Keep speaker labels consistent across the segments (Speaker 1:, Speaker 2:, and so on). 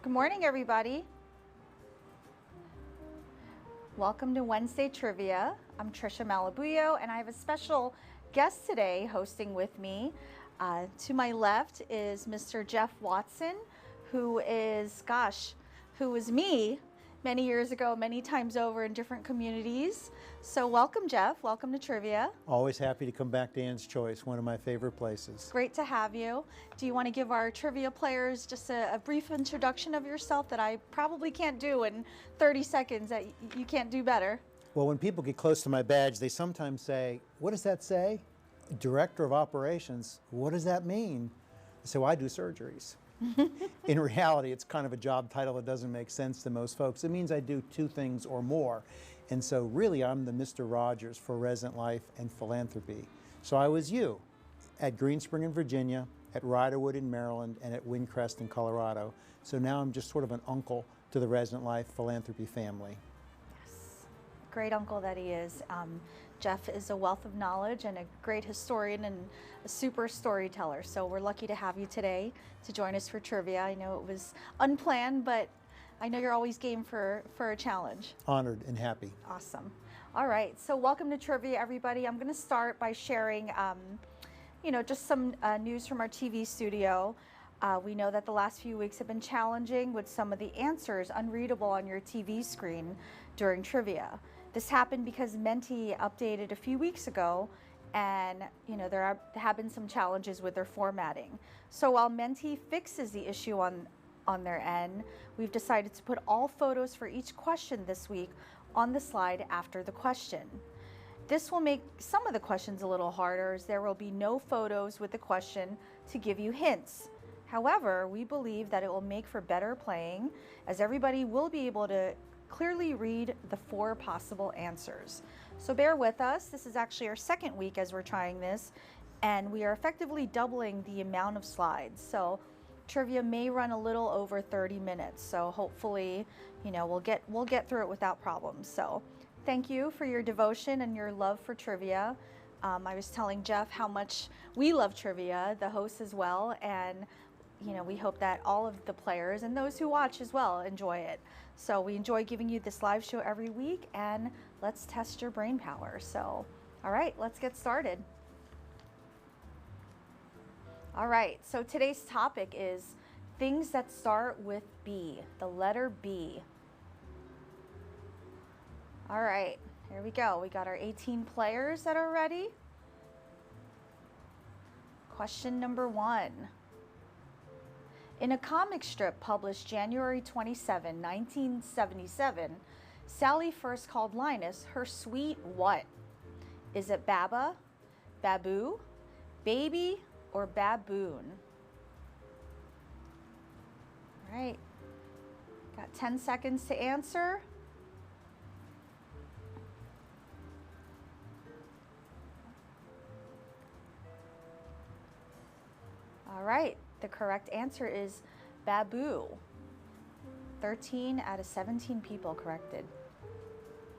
Speaker 1: Good morning, everybody. Welcome to Wednesday Trivia. I'm Trisha Malabuyo, and I have a special guest today hosting with me. To my left is Mr. Jeff Watson, who was me many years ago, many times over in different communities. So welcome, Jeff. Welcome to Trivia.
Speaker 2: Always happy to come back to Ann's Choice, one of my favorite places.
Speaker 1: Great to have you. Do you want to give our trivia players just a brief introduction of yourself that I probably can't do in 30 seconds, that you can't do better?
Speaker 2: Well, when people get close to my badge, they sometimes say, "What does that say? Director of Operations, what does that mean?" So I do surgeries. In reality, it's kind of a job title that doesn't make sense to most folks. It means I do two things or more. And so really, I'm the Mr. Rogers for Resident Life and Philanthropy. So I was you at Green Spring in Virginia, at Riderwood in Maryland, and at Windcrest in Colorado. So now I'm just sort of an uncle to the Resident Life Philanthropy family.
Speaker 1: Yes, great uncle that he is. Jeff is a wealth of knowledge and a great historian and a super storyteller. So we're lucky to have you today to join us for trivia. I know it was unplanned, but I know you're always game for a challenge.
Speaker 2: Honored and happy.
Speaker 1: Awesome. All right, so welcome to trivia, everybody. I'm going to start by sharing, just some news from our TV studio. We know that the last few weeks have been challenging with some of the answers unreadable on your TV screen during trivia. This happened because Menti updated a few weeks ago, and there have been some challenges with their formatting. So while Menti fixes the issue on their end, we've decided to put all photos for each question this week on the slide after the question. This will make some of the questions a little harder, as there will be no photos with the question to give you hints. However, we believe that it will make for better playing, as everybody will be able to clearly read the four possible answers. So bear with us. This is actually our second week as we're trying this, and we are effectively doubling the amount of slides. So trivia may run a little over 30 minutes. So hopefully, we'll get through it without problems. So thank you for your devotion and your love for trivia. I was telling Jeff how much we love trivia, the hosts as well, and we hope that all of the players and those who watch as well enjoy it. So we enjoy giving you this live show every week, and let's test your brain power. So, all right, let's get started. All right, so today's topic is things that start with B, the letter B. All right, here we go. We got our 18 players that are ready. Question number 1. In a comic strip published January 27, 1977, Sally first called Linus her sweet what? Is it Baba, Babu, Baby, or Baboon? All right, got 10 seconds to answer. All right. The correct answer is Babu. 13 out of 17 people corrected.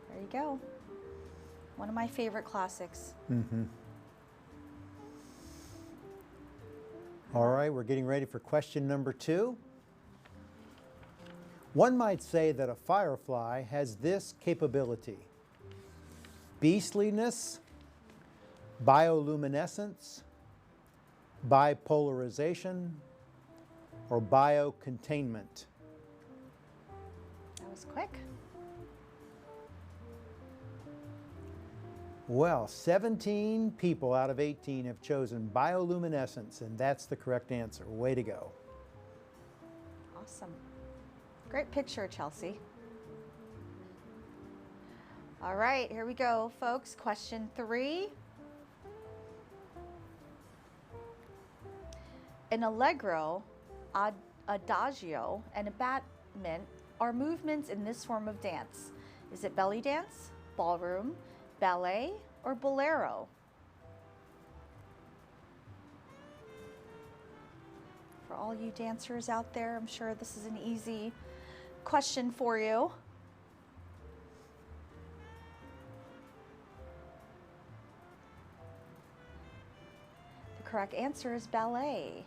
Speaker 1: There you go. One of my favorite classics.
Speaker 2: All right, we're getting ready for question number 2. One might say that a firefly has this capability: beastliness, bioluminescence, bipolarization, or biocontainment.
Speaker 1: That was quick.
Speaker 2: Well, 17 people out of 18 have chosen bioluminescence, and that's the correct answer. Way to go.
Speaker 1: Awesome. Great picture, Chelsea. All right, here we go, folks. Question 3. An allegro, adagio, and abattement are movements in this form of dance. Is it belly dance, ballroom, ballet, or bolero? For all you dancers out there, I'm sure this is an easy question for you. The correct answer is ballet.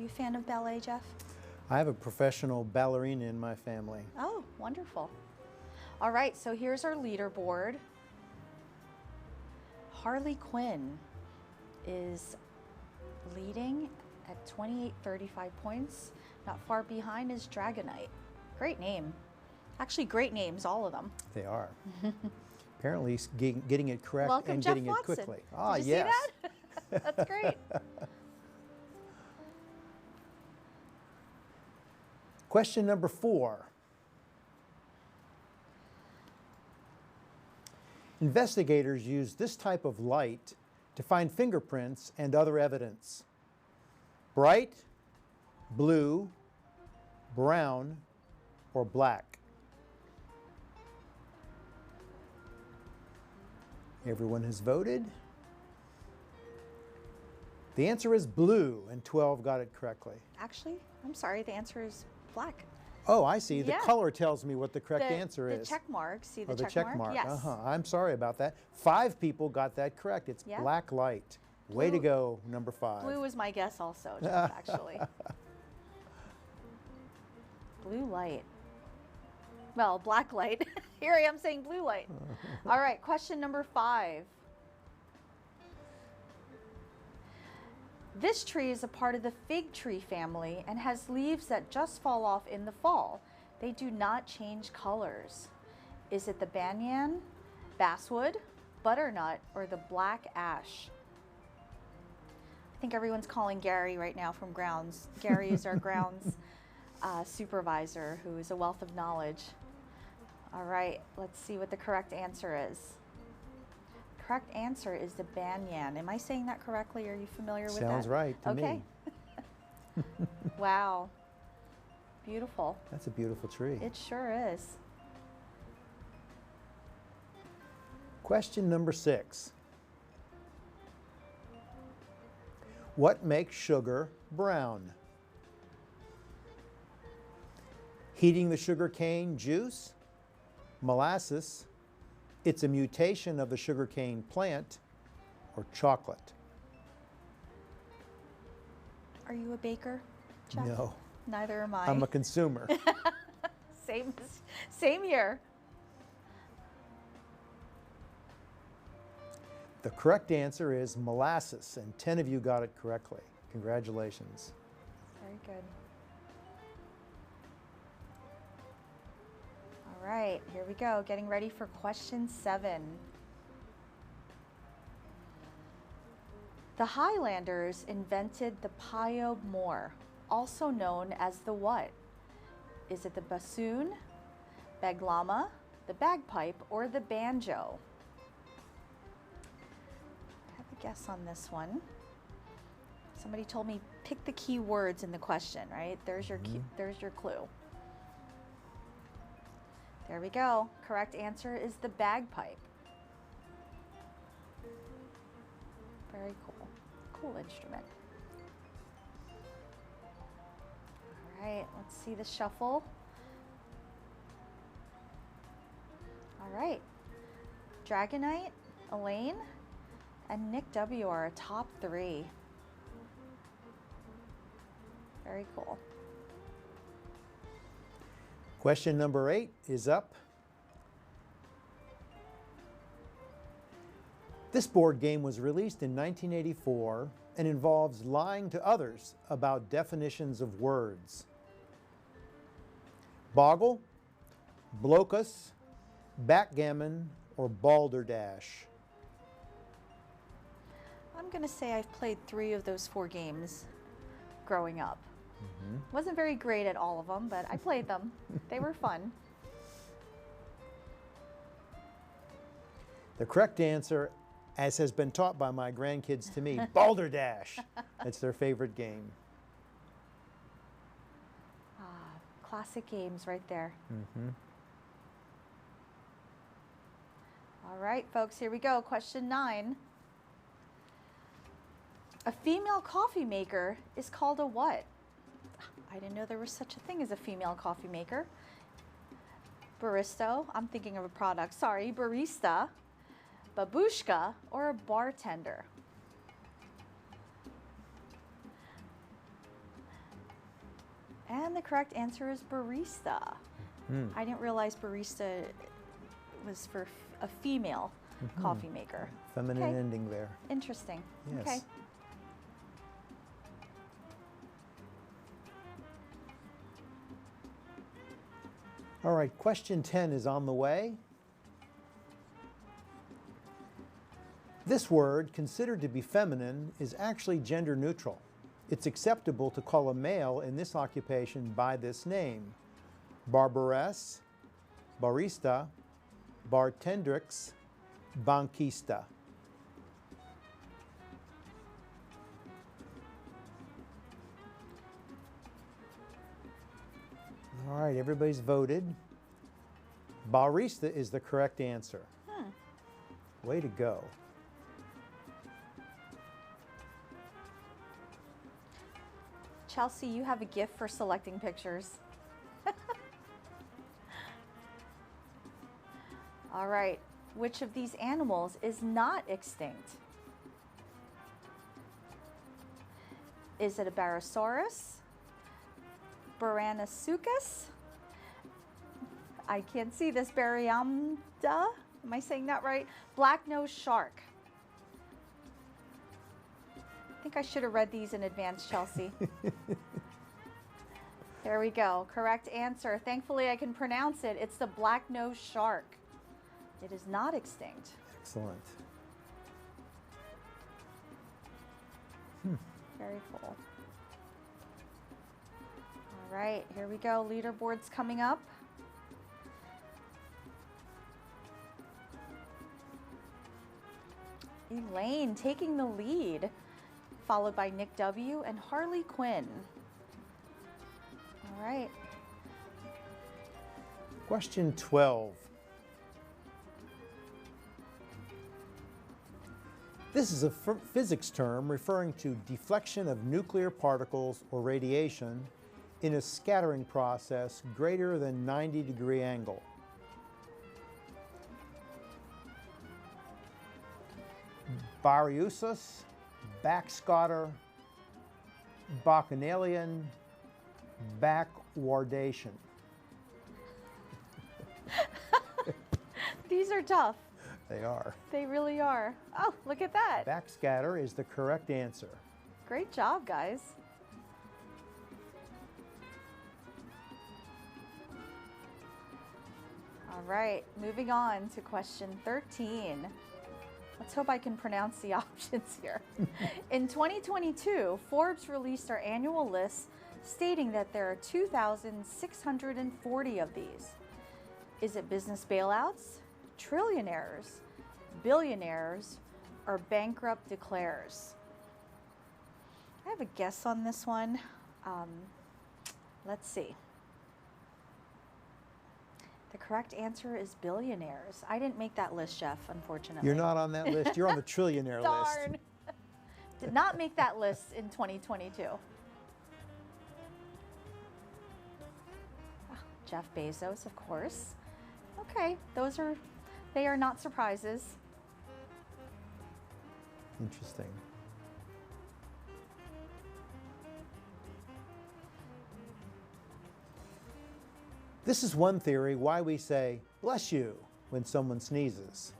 Speaker 1: a fan of ballet, Jeff?
Speaker 2: I have a professional ballerina in my family.
Speaker 1: Oh, wonderful. All right, so here's our leaderboard. Harley Quinn is leading at 2835 points. Not far behind is Dragonite. Great name. Actually, great names, all of them.
Speaker 2: They are. Apparently he's getting it correct
Speaker 1: Welcome,
Speaker 2: and
Speaker 1: Jeff
Speaker 2: getting
Speaker 1: Watson.
Speaker 2: it quickly. Ah,
Speaker 1: Did you
Speaker 2: yes.
Speaker 1: see that? That's great.
Speaker 2: Question number 4. Investigators use this type of light to find fingerprints and other evidence. Bright, blue, brown, or black? Everyone has voted. The answer is blue, and 12 got it correctly.
Speaker 1: Actually, I'm sorry, the answer is black.
Speaker 2: Oh, I see. The
Speaker 1: Yeah.
Speaker 2: color tells me what the correct
Speaker 1: The-
Speaker 2: answer
Speaker 1: the
Speaker 2: is.
Speaker 1: check mark, see the
Speaker 2: Oh, the
Speaker 1: check mark? Yes.
Speaker 2: I'm sorry about that. 5 people got that correct. It's
Speaker 1: Yeah.
Speaker 2: black light. Way to
Speaker 1: Blue-
Speaker 2: go, number 5.
Speaker 1: Blue was my guess also, Jeff, actually. Blue light. Well, black light. Here I am saying blue light. All right, question number 5. This tree is a part of the fig tree family and has leaves that just fall off in the fall. They do not change colors. Is it the banyan, basswood, butternut, or the black ash? I think everyone's calling Gary right now from grounds. Gary is our grounds supervisor who is a wealth of knowledge. All right, let's see what the correct answer is. Correct answer is the banyan. Am I saying that correctly? Are you familiar with that?
Speaker 2: Sounds right to
Speaker 1: Okay.
Speaker 2: me.
Speaker 1: Wow. Beautiful.
Speaker 2: That's a beautiful tree.
Speaker 1: It sure is.
Speaker 2: Question number 6. What makes sugar brown? Heating the sugar cane juice, molasses, it's a mutation of the sugarcane plant, or chocolate?
Speaker 1: Are you a baker, Jeff?
Speaker 2: No,
Speaker 1: Neither am I.
Speaker 2: I'm a consumer.
Speaker 1: Same here.
Speaker 2: The correct answer is molasses, and 10 of you got it correctly. Congratulations.
Speaker 1: Very good. All right, here we go. Getting ready for question 7. The Highlanders invented the Pio Moor, also known as the what? Is it the bassoon, baglama, the bagpipe, or the banjo? I have a guess on this one. Somebody told me pick the key words in the question, right? There's your key, there's your clue. There we go. Correct answer is the bagpipe. Very cool. Cool instrument. All right, let's see the shuffle. All right. Dragonite, Elaine, and Nick W are a top 3. Very cool.
Speaker 2: Question number 8 is up. This board game was released in 1984 and involves lying to others about definitions of words. Boggle, blocus, backgammon, or balderdash?
Speaker 1: I'm going to say I've played 3 of those 4 games growing up. Wasn't very great at all of them, but I played them. They were fun.
Speaker 2: The correct answer, as has been taught by my grandkids to me, balderdash. That's their favorite game.
Speaker 1: Classic games right there. All right, folks, here we go. Question 9. A female coffee maker is called a what? I didn't know there was such a thing as a female coffee maker. Baristo, I'm thinking of a product, sorry, barista, babushka, or a bartender? And the correct answer is barista. I didn't realize barista was for a female coffee maker.
Speaker 2: Feminine
Speaker 1: Okay.
Speaker 2: ending there.
Speaker 1: Interesting.
Speaker 2: Yes.
Speaker 1: Okay.
Speaker 2: All right, question 10 is on the way. This word, considered to be feminine, is actually gender neutral. It's acceptable to call a male in this occupation by this name: barberess, barista, bartendrix, banquista. All right, everybody's voted. Barista is the correct answer. Way to go.
Speaker 1: Chelsea, you have a gift for selecting pictures. All right, which of these animals is not extinct? Is it a Barosaurus? Baranasuchus? I can't see this. Baryamda? Am I saying that right? Black-nosed shark. I think I should have read these in advance, Chelsea. There we go. Correct answer. Thankfully, I can pronounce it. It's the black-nosed shark. It is not extinct.
Speaker 2: Excellent.
Speaker 1: Very full. All right, here we go. Leaderboard's coming up. Elaine taking the lead, followed by Nick W. and Harley Quinn. All right.
Speaker 2: Question 12. This is a physics term referring to deflection of nuclear particles or radiation in a scattering process greater than 90-degree angle. Baryusis, backscatter, bacchanalian, backwardation.
Speaker 1: These are tough.
Speaker 2: They are.
Speaker 1: They really are. Oh, look at that.
Speaker 2: Backscatter is the correct answer.
Speaker 1: Great job, guys. All right, moving on to question 13. Let's hope I can pronounce the options here. In 2022, Forbes released our annual list stating that there are 2,640 of these. Is it business bailouts, trillionaires, billionaires, or bankrupt declares? I have a guess on this one. Let's see. The correct answer is billionaires. I didn't make that list, Jeff, unfortunately.
Speaker 2: You're not on that list. You're on the trillionaire list.
Speaker 1: Darn. Did not make that list in 2022. Ah, Jeff Bezos, of course. Okay, they are not surprises.
Speaker 2: Interesting. This is one theory why we say, "Bless you," when someone sneezes.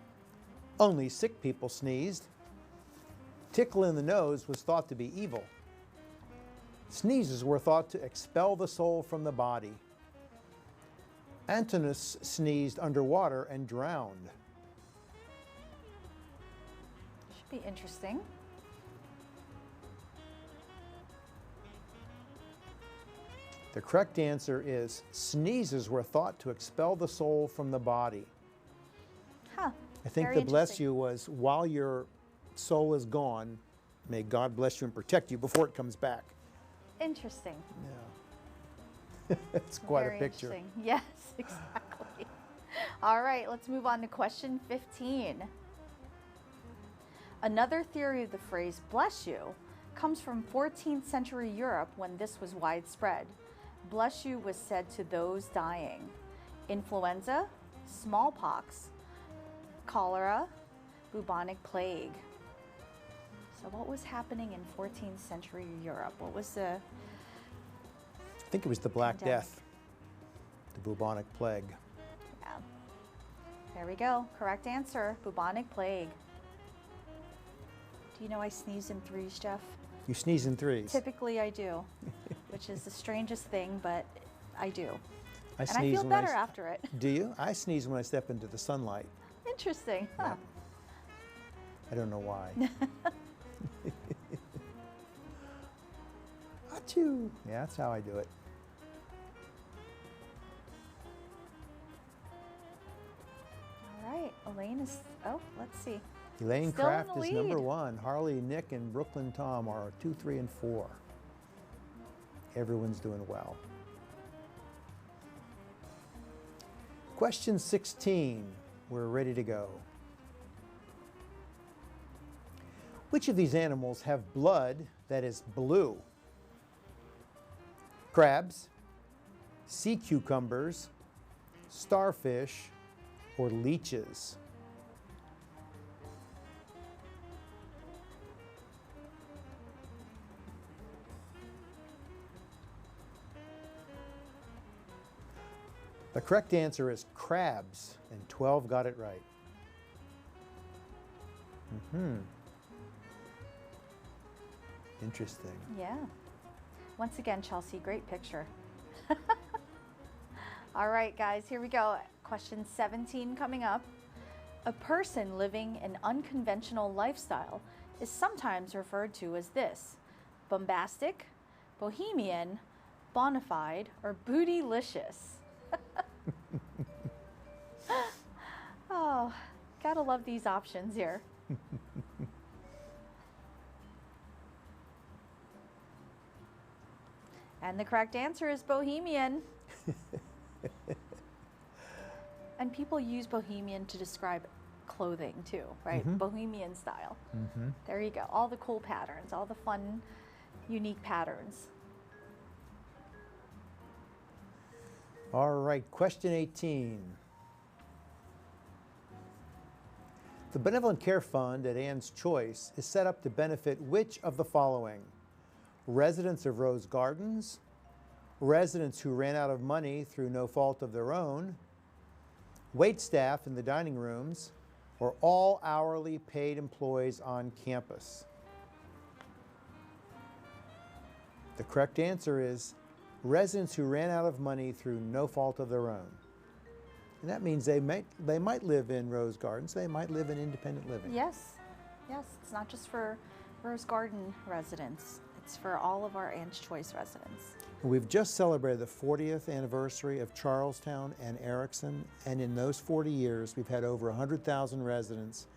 Speaker 2: Only sick people sneezed. Tickle in the nose was thought to be evil. Sneezes were thought to expel the soul from the body. Antinous sneezed underwater and drowned.
Speaker 1: Should be interesting.
Speaker 2: The correct answer is sneezes were thought to expel the soul from the body.
Speaker 1: Huh.
Speaker 2: I think
Speaker 1: Very
Speaker 2: the bless
Speaker 1: interesting.
Speaker 2: you was while your soul is gone, may God bless you and protect you before it comes back.
Speaker 1: Interesting.
Speaker 2: Yeah. It's quite
Speaker 1: Very
Speaker 2: a picture.
Speaker 1: interesting. Yes, exactly. All right, let's move on to question 15. Another theory of the phrase bless you comes from 14th century Europe when this was widespread. Bless you was said to those dying. Influenza, smallpox, cholera, bubonic plague. So what was happening in 14th century Europe? What was the...
Speaker 2: I think it was the Black
Speaker 1: Pandemic.
Speaker 2: Death, the bubonic plague.
Speaker 1: Yeah. There we go. Correct answer. Bubonic plague. Do you know I sneeze in threes, Jeff?
Speaker 2: You sneeze in threes.
Speaker 1: Typically I do, which is the strangest thing, but I do.
Speaker 2: I
Speaker 1: And I
Speaker 2: sneeze
Speaker 1: feel
Speaker 2: when
Speaker 1: better after it.
Speaker 2: Do you? I sneeze when I step into the sunlight.
Speaker 1: Interesting. Huh.
Speaker 2: I don't know why. Achoo! Yeah, that's how I do it.
Speaker 1: All right. Elaine is, oh, let's see.
Speaker 2: Elaine
Speaker 1: Still in
Speaker 2: Kraft
Speaker 1: the
Speaker 2: is number
Speaker 1: lead.
Speaker 2: 1. Harley, Nick, and Brooklyn Tom are 2, 3, and 4. Everyone's doing well. Question 16. We're ready to go. Which of these animals have blood that is blue? Crabs, sea cucumbers, starfish, or leeches? The correct answer is crabs, and 12 got it right. Interesting.
Speaker 1: Yeah. Once again, Chelsea, great picture. All right, guys, here we go. Question 17 coming up. A person living an unconventional lifestyle is sometimes referred to as this: bombastic, bohemian, bona fide, or bootylicious. Oh, gotta love these options here. And the correct answer is bohemian. And people use bohemian to describe clothing too, right? Bohemian style. There you go. All the cool patterns, all the fun, unique patterns.
Speaker 2: All right, question 18. The Benevolent Care Fund at Ann's Choice is set up to benefit which of the following? Residents of Rose Gardens, residents who ran out of money through no fault of their own, wait staff in the dining rooms, or all hourly paid employees on campus? The correct answer is residents who ran out of money through no fault of their own. And that means they might live in Rose Gardens, they might live in independent living.
Speaker 1: Yes, yes, it's not just for Rose Garden residents. It's for all of our Ann's Choice residents.
Speaker 2: We've just celebrated the 40th anniversary of Charlestown and Erickson, and in those 40 years, we've had over 100,000 residents.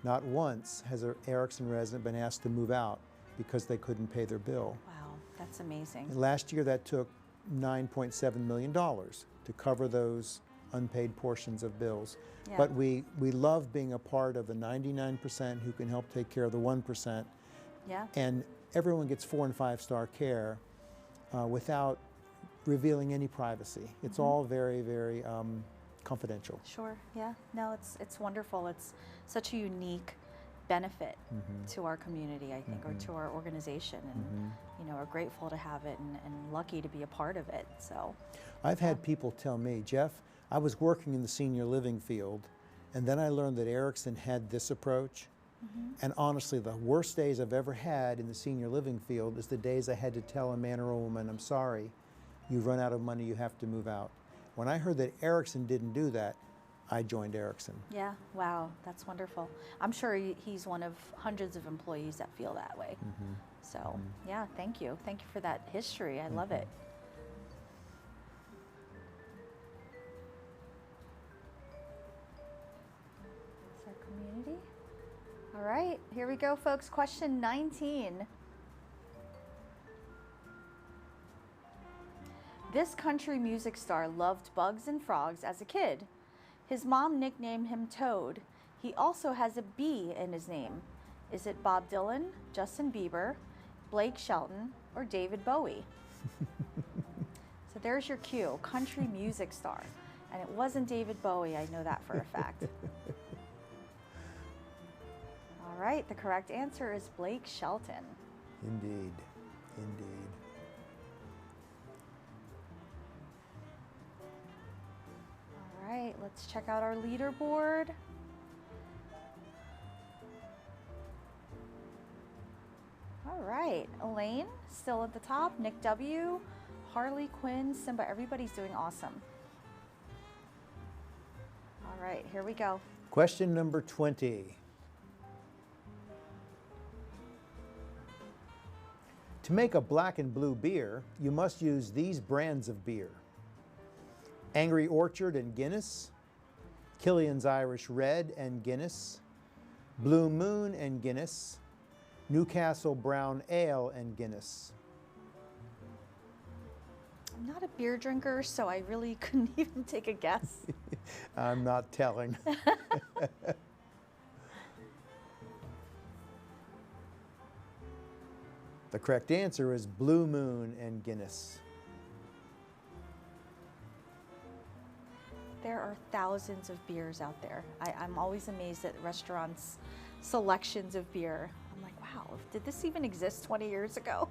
Speaker 2: Not once has an Erickson resident been asked to move out because they couldn't pay their bill.
Speaker 1: Wow, that's amazing.
Speaker 2: And last year, that took $9.7 million to cover those unpaid portions of bills.
Speaker 1: Yeah.
Speaker 2: But we love being a part of the 99% who can help take care of the 1%.
Speaker 1: Yeah.
Speaker 2: And everyone gets 4- and 5-star care without revealing any privacy. It's all very, very confidential.
Speaker 1: Sure. Yeah. No, it's wonderful. It's such a unique benefit to our community, I think, or to our organization, and you know, we're grateful to have it and lucky to be a part of it. So,
Speaker 2: I've had people tell me, Jeff, I was working in the senior living field, and then I learned that Erickson had this approach. And honestly, the worst days I've ever had in the senior living field is the days I had to tell a man or a woman, I'm sorry, you've run out of money, you have to move out. When I heard that Erickson didn't do that, I joined Erickson.
Speaker 1: yeah, wow, that's wonderful. I'm sure he's one of hundreds of employees that feel that way. So, yeah, thank you. Thank you for that history. I love it. It's our community. All right, here we go, folks. Question 19. This country music star loved bugs and frogs as a kid. His mom nicknamed him Toad. He also has a B in his name. Is it Bob Dylan, Justin Bieber, Blake Shelton, or David Bowie? So there's your cue, country music star. And it wasn't David Bowie, I know that for a fact. All right, the correct answer is Blake Shelton.
Speaker 2: Indeed, indeed.
Speaker 1: Let's check out our leaderboard. All right, Elaine still at the top, Nick W, Harley Quinn, Simba, everybody's doing awesome. All right, here we go.
Speaker 2: Question number 20. To make a black and blue beer, you must use these brands of beer: Angry Orchard and Guinness, Killian's Irish Red and Guinness, Blue Moon and Guinness, Newcastle Brown Ale and Guinness.
Speaker 1: I'm not a beer drinker, so I really couldn't even take a guess.
Speaker 2: I'm not telling. The correct answer is Blue Moon and Guinness.
Speaker 1: There are thousands of beers out there. I'm always amazed at restaurants' selections of beer. I'm like, wow, did this even exist 20 years ago?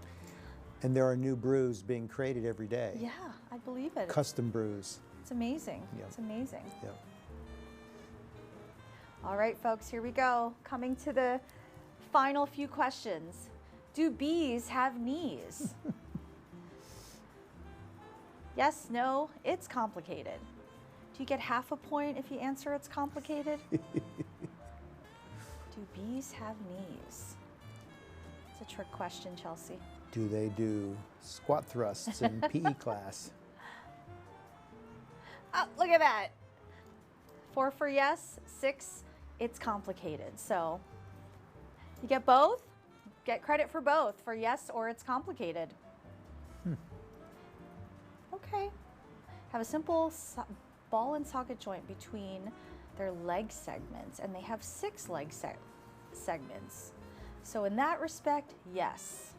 Speaker 2: And there are new brews being created every day.
Speaker 1: Yeah, I believe it.
Speaker 2: Custom brews.
Speaker 1: It's amazing.
Speaker 2: Yeah.
Speaker 1: It's amazing.
Speaker 2: Yeah.
Speaker 1: All right, folks, here we go. Coming to the final few questions. Do bees have knees? Yes, no, it's complicated. Do you get half a point if you answer it's complicated? Do bees have knees? It's a trick question, Chelsea.
Speaker 2: Do they do squat thrusts in PE class?
Speaker 1: Oh, look at that. 4 for yes, 6, it's complicated. So you get both. Get credit for both, for yes or it's complicated. Okay. Have a simple ball and socket joint between their leg segments, and they have 6 leg segments. So in that respect, yes.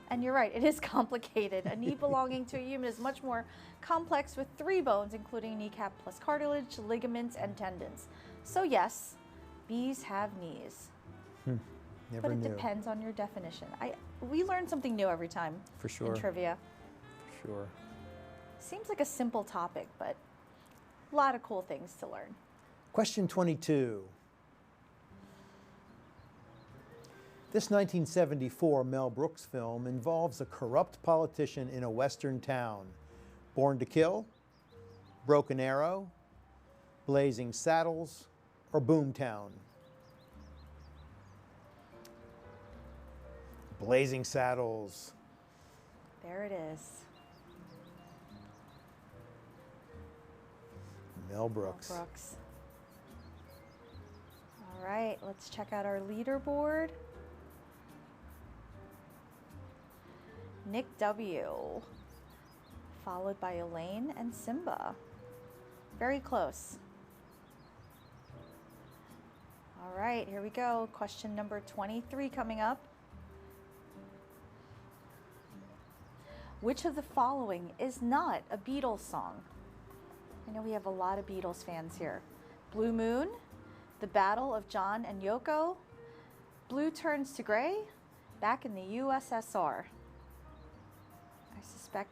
Speaker 1: And you're right, it is complicated. A knee belonging to a human is much more complex with 3 bones, including kneecap plus cartilage, ligaments, and tendons. So yes, bees have knees.
Speaker 2: Never
Speaker 1: But it
Speaker 2: knew.
Speaker 1: depends on your definition. We learn something new every time
Speaker 2: For sure.
Speaker 1: in trivia.
Speaker 2: For sure.
Speaker 1: Seems like a simple topic, but a lot of cool things to learn.
Speaker 2: Question 22. This 1974 Mel Brooks film involves a corrupt politician in a western town. Born to Kill, Broken Arrow, Blazing Saddles, or Boomtown? Blazing Saddles.
Speaker 1: There it is.
Speaker 2: Mel Brooks.
Speaker 1: Brooks. All right, let's check out our leaderboard. Nick W, followed by Elaine and Simba. Very close. All right, here we go. Question number 23 coming up. Which of the following is not a Beatles song? I know we have a lot of Beatles fans here. Blue Moon, The Battle of John and Yoko, Blue Turns to Gray, Back in the USSR. I suspect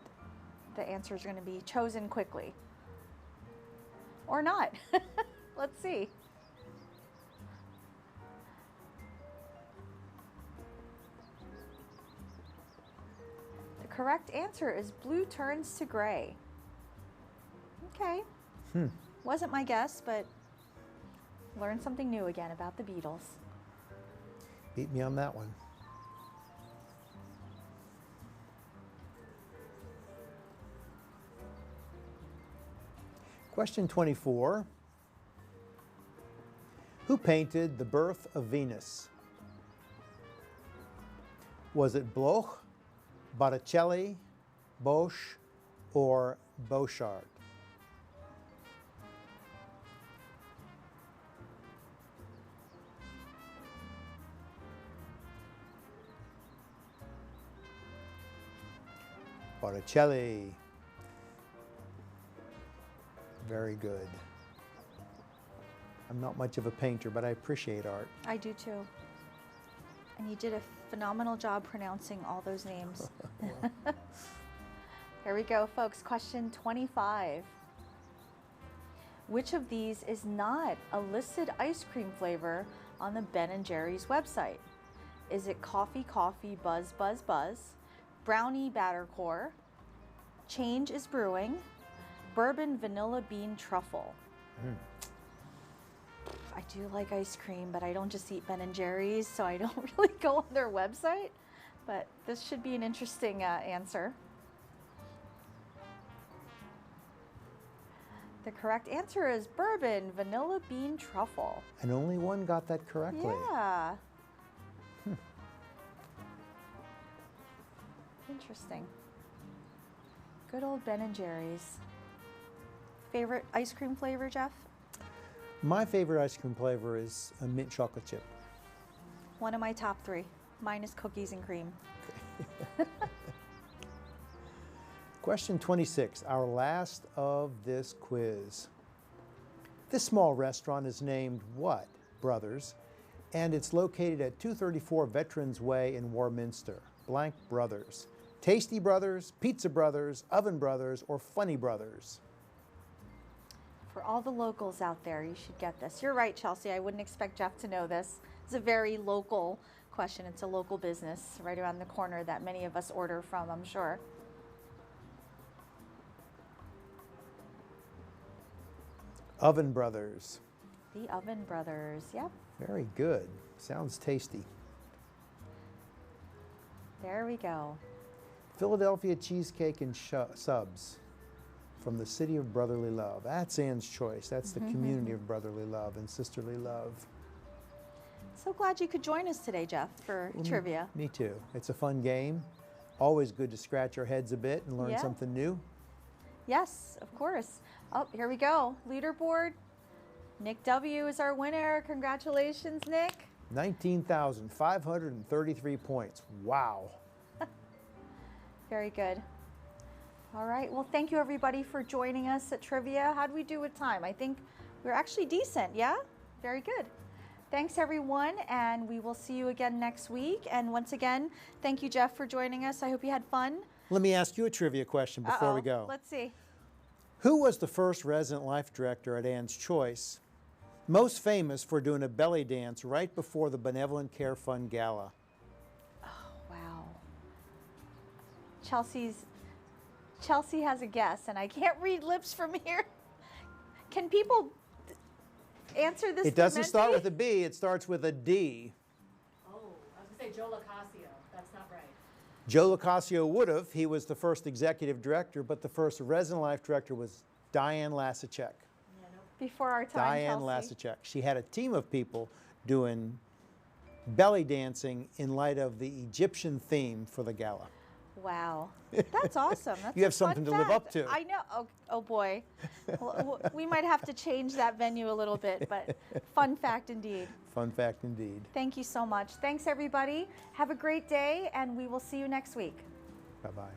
Speaker 1: the answer is going to be chosen quickly. Or not. Let's see. Correct answer is Blue Turns to Gray. Okay. Wasn't my guess, but learned something new again about the Beatles.
Speaker 2: Beat me on that one. Question 24. Who painted The Birth of Venus? Was it Bloch, Botticelli, Bosch, or Bouchard? Botticelli. Very good. I'm not much of a painter, but I appreciate art.
Speaker 1: I do too. And you did a phenomenal job pronouncing all those names. Here we go, folks. Question 25. Which of these is not a listed ice cream flavor on the Ben & Jerry's website? Is it Coffee Coffee Buzz Buzz Buzz, Brownie Batter Core, Change is Brewing, Bourbon Vanilla Bean Truffle? I do like ice cream, but I don't just eat Ben & Jerry's, so I don't really go on their website. But this should be an interesting answer. The correct answer is Bourbon Vanilla Bean Truffle.
Speaker 2: And only one got that correctly.
Speaker 1: Yeah. Interesting. Good old Ben & Jerry's. Favorite ice cream flavor, Jeff?
Speaker 2: My favorite ice cream flavor is a mint chocolate chip.
Speaker 1: One of my top 3. Mine is cookies and cream.
Speaker 2: Question 26, our last of this quiz. This small restaurant is named what, Brothers? And it's located at 234 Veterans Way in Warminster. Blank Brothers. Tasty Brothers, Pizza Brothers, Oven Brothers, or Funny Brothers?
Speaker 1: For all the locals out there, you should get this. You're right, Chelsea. I wouldn't expect Jeff to know this. It's a very local question. It's a local business right around the corner that many of us order from, I'm sure.
Speaker 2: Oven Brothers.
Speaker 1: The Oven Brothers, yep.
Speaker 2: Very good. Sounds tasty.
Speaker 1: There we go.
Speaker 2: Philadelphia Cheesecake and Subs from the City of Brotherly Love. That's Ann's choice. That's the community of brotherly love and sisterly love.
Speaker 1: So glad you could join us today, Jeff, for trivia.
Speaker 2: Me too. It's a fun game. Always good to scratch our heads a bit and learn something new.
Speaker 1: Yes, of course. Oh, here we go. Leaderboard. Nick W. is our winner. Congratulations, Nick.
Speaker 2: 19,533 points. Wow.
Speaker 1: Very good. All right. Well, thank you, everybody, for joining us at trivia. How did we do with time? I think we're actually decent. Yeah? Very good. Thanks, everyone, and we will see you again next week. And once again, thank you, Jeff, for joining us. I hope you had fun.
Speaker 2: Let me ask you a trivia question before we go.
Speaker 1: Let's see.
Speaker 2: Who was the first resident life director at Ann's Choice, most famous for doing a belly dance right before the Benevolent Care Fund Gala?
Speaker 1: Oh, wow. Chelsea has a guess, and I can't read lips from here. Can people answer this?
Speaker 2: It doesn't start with a B, it starts with a D.
Speaker 3: Oh, I was going to say Joe Locascio. That's not right.
Speaker 2: Joe Locascio would have. He was the first executive director, but the first resident life director was Diane Lasicek.
Speaker 3: Yeah, no.
Speaker 1: Before our time,
Speaker 2: Diane
Speaker 1: Chelsea.
Speaker 2: Lasicek. She had a team of people doing belly dancing in light of the Egyptian theme for the gala.
Speaker 1: Wow, that's awesome. That's
Speaker 2: You
Speaker 1: a
Speaker 2: have something
Speaker 1: fun
Speaker 2: to live up
Speaker 1: fact.
Speaker 2: to.
Speaker 1: I know. Oh boy, well, we might have to change that venue a little bit, but fun fact indeed.
Speaker 2: Fun fact indeed.
Speaker 1: Thank you so much. Thanks, everybody. Have a great day, and we will see you next week.
Speaker 2: Bye-bye.